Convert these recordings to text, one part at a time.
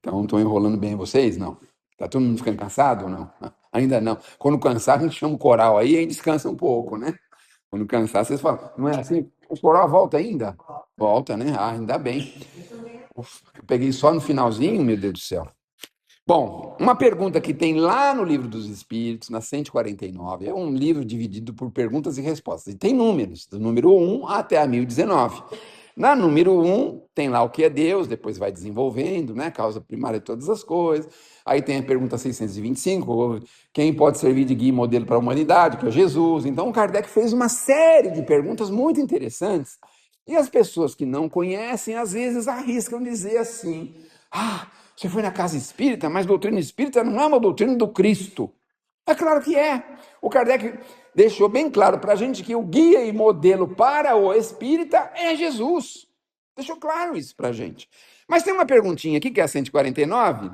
Então, estou enrolando bem vocês? Não. Tá todo mundo ficando cansado ou não? Ainda não. Quando cansar, a gente chama o coral aí e descansa um pouco, né? Quando cansar, vocês falam, não é assim? O coral volta ainda? Volta, né? Ah, ainda bem. Uf, eu peguei só no finalzinho, meu Deus do céu. Bom, uma pergunta que tem lá no Livro dos Espíritos, na 149, é um livro dividido por perguntas e respostas. E tem números, do número 1 até a 1019. Na número 1, tem lá o que é Deus, depois vai desenvolvendo, né? Causa primária de todas as coisas. Aí tem a pergunta 625, quem pode servir de guia e modelo para a humanidade, que é Jesus. Então, o Kardec fez uma série de perguntas muito interessantes. E as pessoas que não conhecem, às vezes arriscam dizer assim: ah, você foi na casa espírita, mas doutrina espírita não é uma doutrina do Cristo. É claro que é. O Kardec deixou bem claro para a gente que o guia e modelo para o espírita é Jesus. Deixou claro isso para a gente. Mas tem uma perguntinha aqui, que é a 149,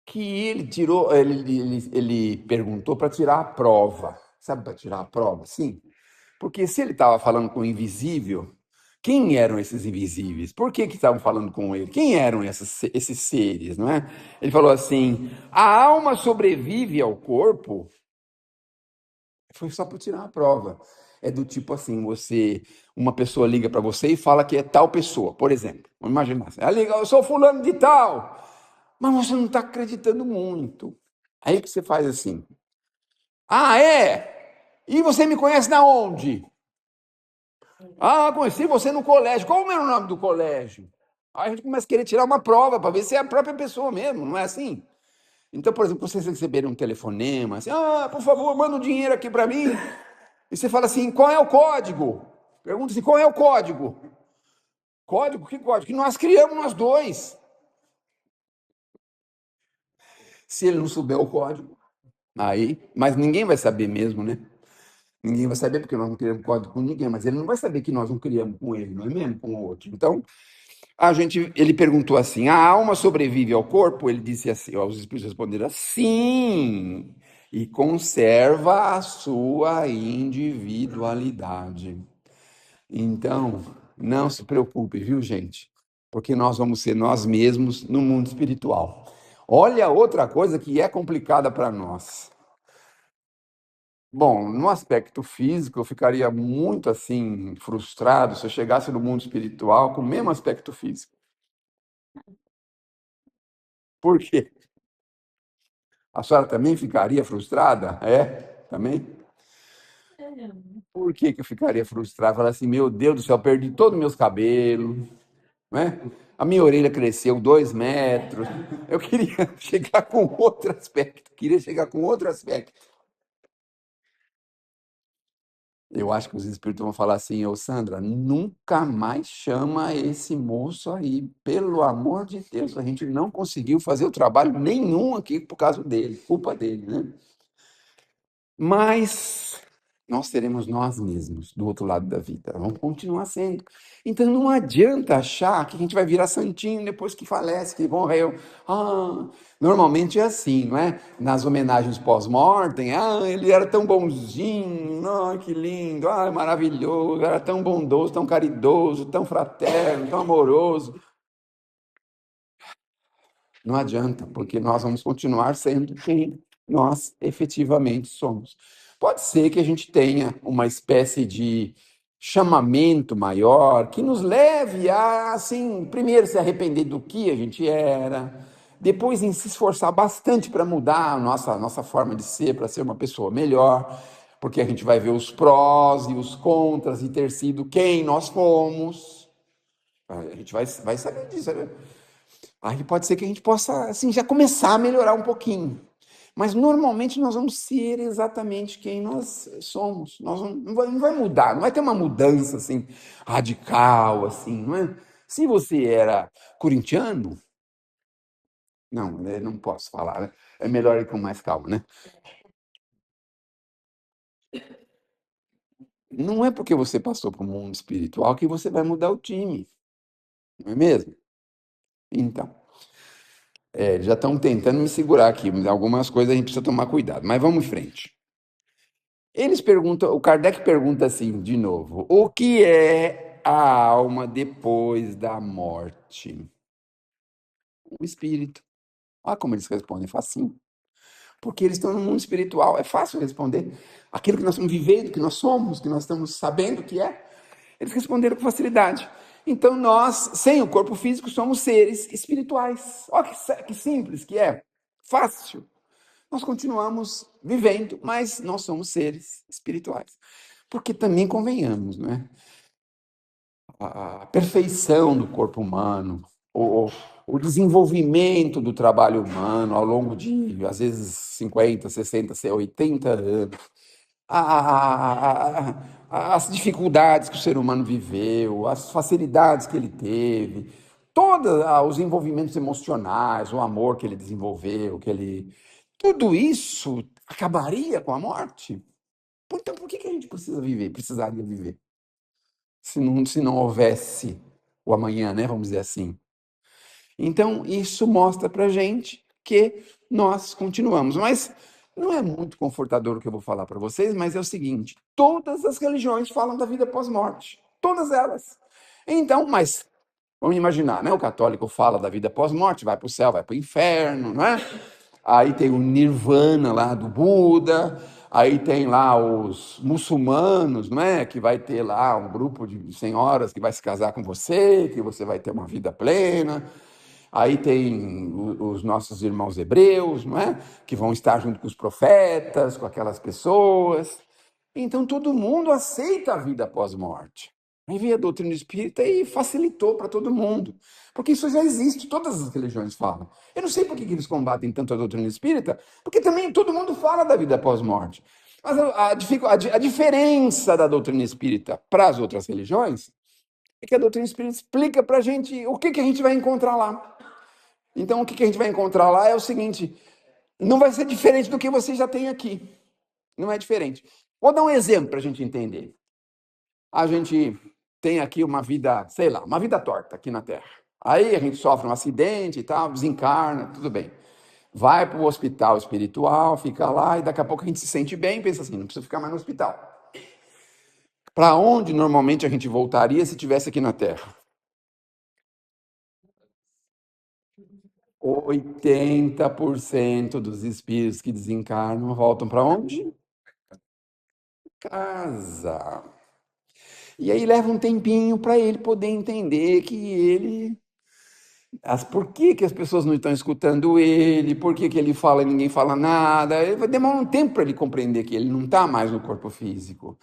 que ele tirou, ele perguntou para tirar a prova. Sabe, para tirar a prova? Sim. Porque se ele estava falando com o invisível, quem eram esses invisíveis? Por que estavam falando com ele? Quem eram esses seres, não é? Ele falou assim: a alma sobrevive ao corpo. Foi só para tirar a prova. É do tipo assim, uma pessoa liga para você e fala que é tal pessoa, por exemplo. Vamos imaginar assim, ela liga, eu sou fulano de tal, mas você não está acreditando muito. Aí que você faz assim: ah, é? E você me conhece na onde? Ah, conheci você no colégio. Qual era o nome do colégio? Aí a gente começa a querer tirar uma prova para ver se é a própria pessoa mesmo, não é assim? Então, por exemplo, vocês receberem um telefonema, assim, ah, por favor, manda um dinheiro aqui para mim. E você fala assim, qual é o código? Pergunta assim, qual é o código? Código? Que código? Que nós criamos nós dois. Se ele não souber o código, aí, mas ninguém vai saber mesmo, né? Ninguém vai saber porque nós não criamos código com ninguém, mas ele não vai saber que nós não criamos com ele, não é mesmo? Com o outro. Então, ele perguntou assim: a alma sobrevive ao corpo? Ele disse assim, os espíritos responderam sim, e conserva a sua individualidade. Então, não se preocupe, viu, gente? Porque nós vamos ser nós mesmos no mundo espiritual. Olha outra coisa que é complicada para nós. Bom, no aspecto físico, eu ficaria muito assim frustrado se eu chegasse no mundo espiritual com o mesmo aspecto físico. Por quê? A senhora também ficaria frustrada? É? Também? Por que eu ficaria frustrado? Falar assim, meu Deus do céu, perdi todos os meus cabelos, né? A minha orelha cresceu 2 metros. Eu queria chegar com outro aspecto. Queria chegar com outro aspecto. Eu acho que os espíritos vão falar assim, ô Sandra, nunca mais chama esse moço aí. Pelo amor de Deus, a gente não conseguiu fazer o trabalho nenhum aqui por causa dele, culpa dele, né? Mas nós seremos nós mesmos do outro lado da vida. Vamos continuar sendo. Então não adianta achar que a gente vai virar santinho depois que falece, que morreu. Ah, normalmente é assim, não é? Nas homenagens pós-mortem, ah, ele era tão bonzinho, ah, que lindo, ah, maravilhoso, era tão bondoso, tão caridoso, tão fraterno, tão amoroso. Não adianta, porque nós vamos continuar sendo quem nós efetivamente somos. Pode ser que a gente tenha uma espécie de chamamento maior que nos leve a, assim, primeiro se arrepender do que a gente era, depois em se esforçar bastante para mudar a nossa forma de ser, para ser uma pessoa melhor, porque a gente vai ver os prós e os contras e ter sido quem nós fomos. A gente vai saber disso. Aí pode ser que a gente possa, assim, já começar a melhorar um pouquinho. Mas normalmente nós vamos ser exatamente quem nós somos. Nós não vai mudar, não vai ter uma mudança assim radical, assim, não é? Se você era corintiano, não, né, não posso falar, né? É melhor ir com mais calma, né? Não é porque você passou para o mundo espiritual que você vai mudar o time, não é mesmo? Então, já estão tentando me segurar aqui, mas algumas coisas a gente precisa tomar cuidado. Mas vamos em frente. Eles perguntam, o Kardec pergunta assim, de novo: o que é a alma depois da morte? Um espírito. Olha como eles respondem, facinho. Porque eles estão no mundo espiritual, é fácil responder. Aquilo que nós estamos vivendo, que nós somos, que nós estamos sabendo que é, eles responderam com facilidade. Então nós, sem o corpo físico, somos seres espirituais. Olha que simples que é, fácil. Nós continuamos vivendo, mas nós somos seres espirituais. Porque também convenhamos, não é? A perfeição do corpo humano, o desenvolvimento do trabalho humano ao longo de, às vezes, 50, 60, 80 anos, as dificuldades que o ser humano viveu, as facilidades que ele teve, todos os envolvimentos emocionais, o amor que ele desenvolveu, tudo isso acabaria com a morte? Então, por que a gente precisaria viver? Se não houvesse o amanhã, né? Vamos dizer assim. Então, isso mostra para gente que nós continuamos. Mas não é muito confortador o que eu vou falar para vocês, mas é o seguinte: todas as religiões falam da vida pós-morte. Todas elas. Então, mas vamos imaginar, né? O católico fala da vida pós-morte, vai para o céu, vai para o inferno, não é? Aí tem o Nirvana lá do Buda, aí tem lá os muçulmanos, não é? Que vai ter lá um grupo de senhoras que vai se casar com você, que você vai ter uma vida plena. Aí tem os nossos irmãos hebreus, não é? Que vão estar junto com os profetas, com aquelas pessoas. Então todo mundo aceita a vida após morte. Aí veio a doutrina espírita e facilitou para todo mundo. Porque isso já existe, todas as religiões falam. Eu não sei por que eles combatem tanto a doutrina espírita, porque também todo mundo fala da vida após morte. Mas a diferença da doutrina espírita para as outras religiões é que a doutrina espírita explica para a gente o que a gente vai encontrar lá. Então, o que a gente vai encontrar lá é o seguinte: não vai ser diferente do que você já tem aqui. Não é diferente. Vou dar um exemplo para a gente entender. A gente tem aqui uma vida, sei lá, uma vida torta aqui na Terra. Aí a gente sofre um acidente e tal, desencarna, tudo bem. Vai para o hospital espiritual, fica lá e daqui a pouco a gente se sente bem e pensa assim: não precisa ficar mais no hospital. Para onde normalmente a gente voltaria se estivesse aqui na Terra? 80% dos espíritos que desencarnam voltam para onde? Casa. E aí leva um tempinho para ele poder entender que por que as pessoas não estão escutando ele, por que ele fala e ninguém fala nada. Vai demorar um tempo para ele compreender que ele não está mais no corpo físico.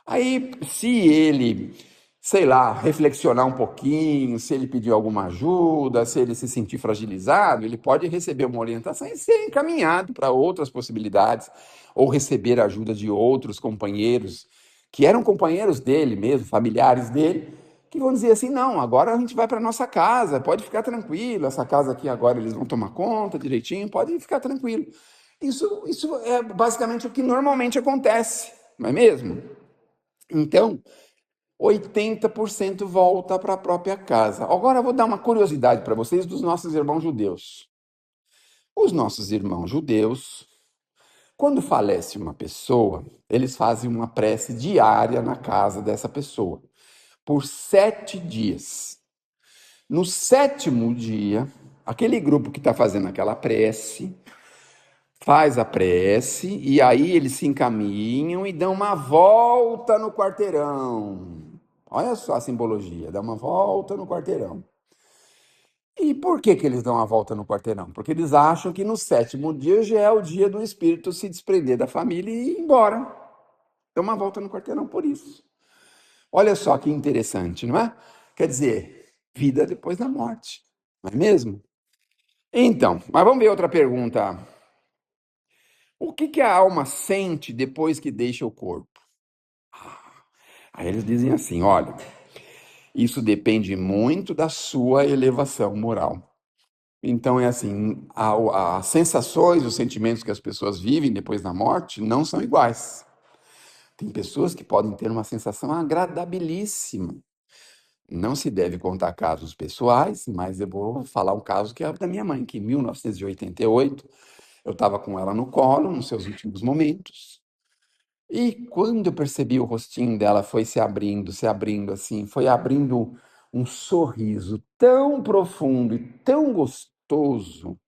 Aí, se ele, sei lá, reflexionar um pouquinho, se ele pedir alguma ajuda, se ele se sentir fragilizado, ele pode receber uma orientação e ser encaminhado para outras possibilidades, ou receber a ajuda de outros companheiros, que eram companheiros dele mesmo, familiares dele, que vão dizer assim: não, agora a gente vai para nossa casa, pode ficar tranquilo, essa casa aqui agora eles vão tomar conta direitinho, pode ficar tranquilo. Isso é basicamente o que normalmente acontece, não é mesmo? Então, 80% volta para a própria casa. Agora eu vou dar uma curiosidade para vocês dos nossos irmãos judeus. Os nossos irmãos judeus, quando falece uma pessoa, eles fazem uma prece diária na casa dessa pessoa, por 7 dias. No sétimo dia, aquele grupo que está fazendo aquela prece faz a prece e aí eles se encaminham e dão uma volta no quarteirão. Olha só a simbologia, dá uma volta no quarteirão. E por que eles dão uma volta no quarteirão? Porque eles acham que no sétimo dia já é o dia do espírito se desprender da família e ir embora. Dão uma volta no quarteirão por isso. Olha só que interessante, não é? Quer dizer, vida depois da morte, não é mesmo? Então, mas vamos ver outra pergunta. O que a alma sente depois que deixa o corpo? Aí eles dizem assim: olha, isso depende muito da sua elevação moral. Então é assim, as sensações, os sentimentos que as pessoas vivem depois da morte não são iguais. Tem pessoas que podem ter uma sensação agradabilíssima. Não se deve contar casos pessoais, mas eu vou falar um caso que é da minha mãe, que em 1988 eu estava com ela no colo, nos seus últimos momentos. E quando eu percebi o rostinho dela foi se abrindo assim, foi abrindo um sorriso tão profundo e tão gostoso gostoso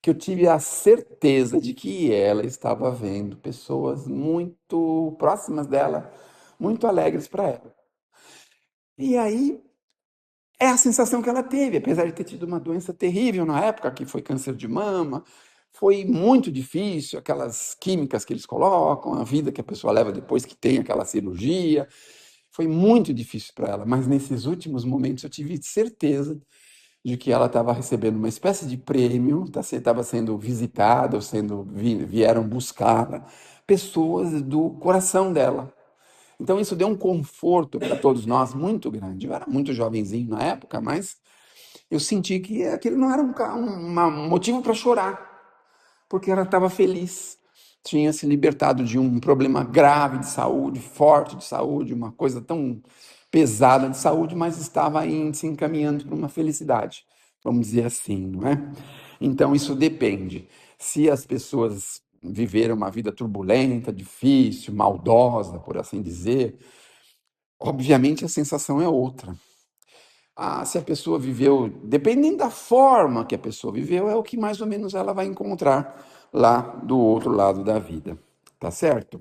que eu tive a certeza de que ela estava vendo pessoas muito próximas dela, muito alegres para ela. E aí é a sensação que ela teve, apesar de ter tido uma doença terrível na época, que foi câncer de mama. Foi muito difícil, aquelas químicas que eles colocam, a vida que a pessoa leva depois que tem aquela cirurgia. Foi muito difícil para ela, mas nesses últimos momentos eu tive certeza de que ela estava recebendo uma espécie de prêmio, estava sendo visitada, ou vieram buscá-la, pessoas do coração dela. Então isso deu um conforto para todos nós muito grande. Eu era muito jovenzinho na época, mas eu senti que aquele não era um motivo para chorar, porque ela estava feliz. Tinha se libertado de um problema grave de saúde, forte de saúde, uma coisa tão pesada de saúde, mas estava aí se encaminhando para uma felicidade, vamos dizer assim, não é? Então isso depende. Se as pessoas viveram uma vida turbulenta, difícil, maldosa, por assim dizer, obviamente a sensação é outra. Ah, se a pessoa viveu, dependendo da forma que a pessoa viveu, é o que mais ou menos ela vai encontrar lá do outro lado da vida. Tá certo?